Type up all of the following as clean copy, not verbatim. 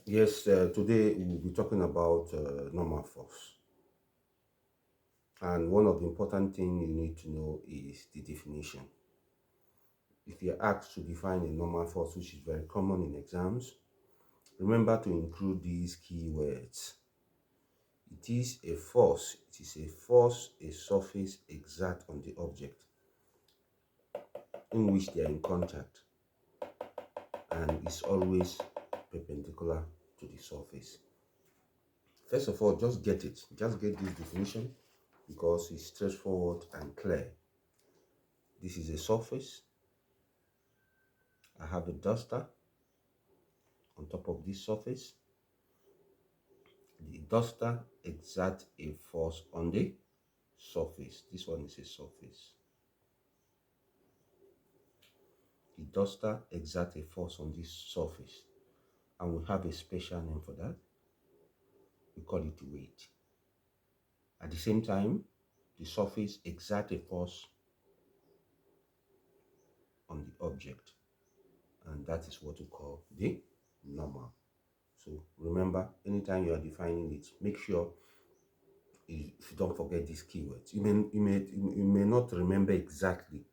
Yes, today we'll be talking about normal force. And one of the important things you need to know is the definition. If you're asked to define a normal force, which is very common in exams, remember to include these keywords. It is a force. It is a force a surface exerts on the object in which they are in contact and is always perpendicular to the surface. First of all, just get it. Just get this definition because it's straightforward and clear. This is a surface. I have a duster on top of this surface. The duster exerts a force on the surface. This one is a surface. The duster exerts a force on this surface, and we have a special name for that. We call it weight. At the same time, the surface exerts a force on the object, and that is what we call the normal. So remember, anytime you are defining it, make sure you don't forget these keywords. You may not remember exactly.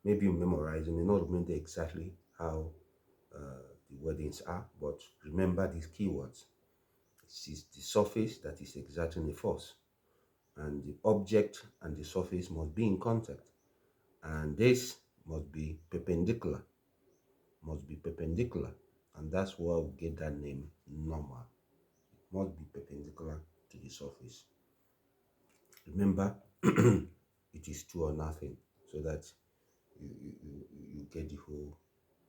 Maybe you memorize. You may not remember exactly how the wordings are, but remember these keywords. It is the surface that is exerting the force, and the object and the surface must be in contact, and this must be perpendicular. Must be perpendicular, and that's why we get that name normal. It must be perpendicular to the surface. Remember, it is two or nothing, so that you get the whole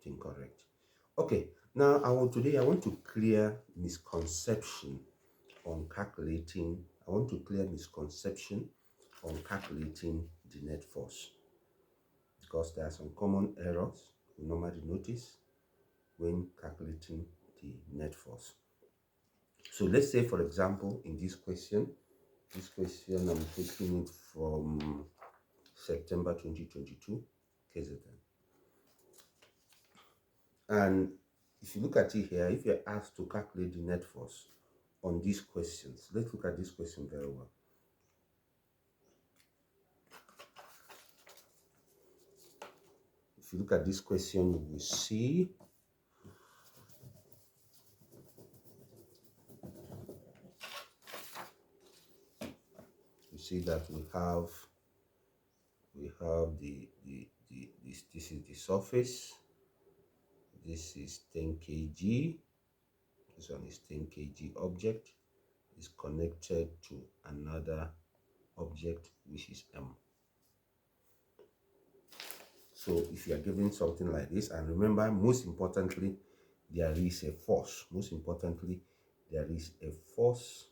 thing correct. Okay, now today I want to clear misconception on calculating. I want to clear misconception on calculating the net force, because there are some common errors we normally notice when calculating the net force. So let's say, for example, in this question I'm taking it from September 2022, KZN. And if you look at it here, if you're asked to calculate the net force on these questions, let's look at this question very well. If you look at this question, you will see that we have this is the surface. This is 10 kg. This one is 10 kg object. Is connected to another object which is M. So if you are given something like this, and remember, most importantly, there is a force. Most importantly, there is a force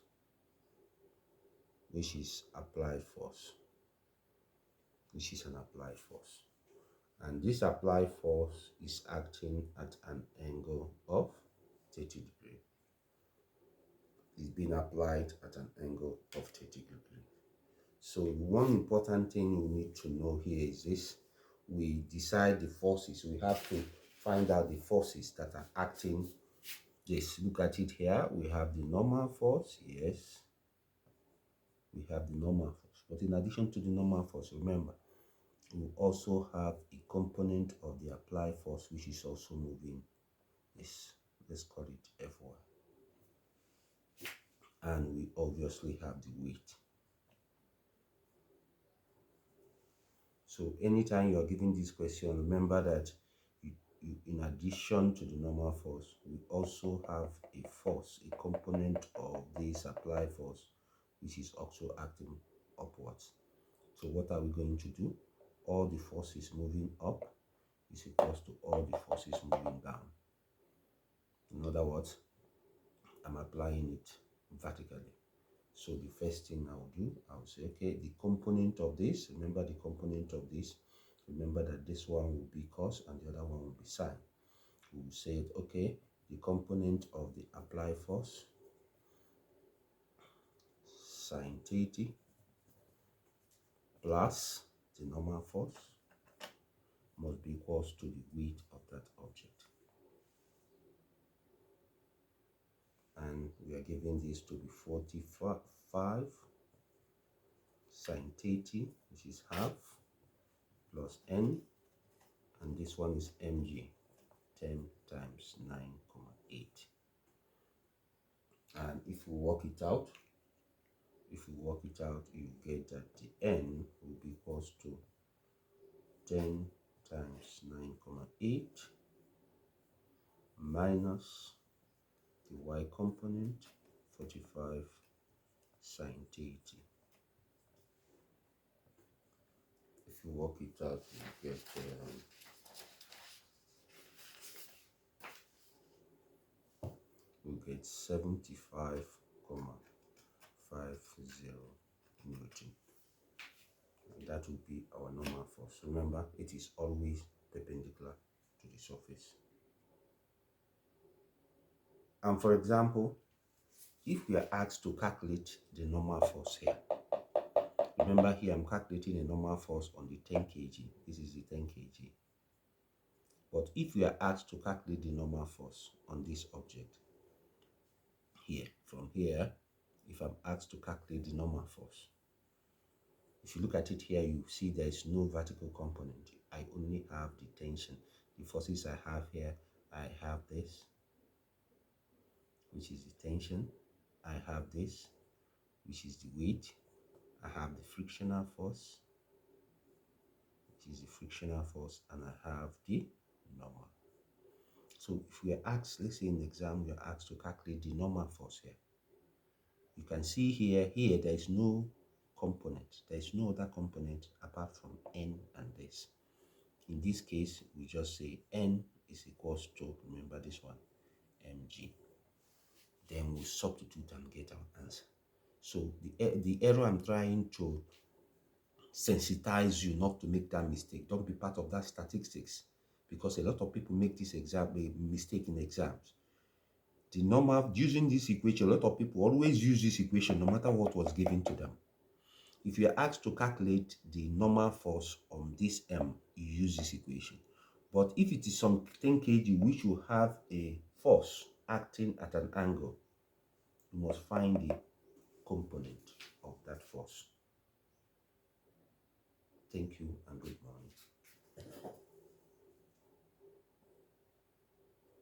which is applied force, which is an applied force. And this applied force is acting at an angle of 30 degrees. It's being applied at an angle of 30 degrees. So one important thing we need to know here is this. We decide the forces. We have to find out the forces that are acting. Yes, look at it here. We have the normal force. Yes, we have the normal force. But in addition to the normal force, remember, we also have a component of the applied force which is also moving. Yes, let's call it Fy. And we obviously have the weight. So anytime you are given this question, remember that in addition to the normal force, we also have a force, a component of this applied force, which is also acting upwards. So what are we going to do? All the forces moving up is equals to all the forces moving down. In other words, I'm applying it vertically. So the first thing I'll do, I'll say, okay, the component of this, remember the component of this, remember that this one will be cos and the other one will be sine. We will say, okay, the component of the applied force, sine 30, plus the normal force, must be equals to the weight of that object. And we are given this to be 45 sine 30, which is half, plus n, and this one is mg, 10 times 9,8. And if we work it out, you get that the n will be equals to 10 times 9,8 minus the y component, 45 sine 30. If you work it out, you get we get 75,50 Newton. And that will be our normal force. Remember, it is always perpendicular to the surface. And for example, if we are asked to calculate the normal force here, remember here I'm calculating a normal force on the 10 kg. This is the 10 kg. But if we are asked to calculate the normal force on this object here, from here, if I'm asked to calculate the normal force, if you look at it here, you see there is no vertical component. I only have the tension. The forces I have here, I have this, which is the tension. I have this, which is the weight. I have the frictional force, which is the frictional force, and I have the normal. So if we are asked, let's say in the exam, we are asked to calculate the normal force here. You can see here there is no component. There is no other component apart from n and this. In this case, we just say n is equals to, remember this one, mg. Then we substitute and get our answer. So the error I'm trying to sensitize you not to make that mistake. Don't be part of that statistics, because a lot of people make this mistake in exams. The normal, using this equation, a lot of people always use this equation no matter what was given to them. If you are asked to calculate the normal force on this M, you use this equation. But if it is some 10 kg which will have a force acting at an angle, you must find the component of that force. Thank you and good morning.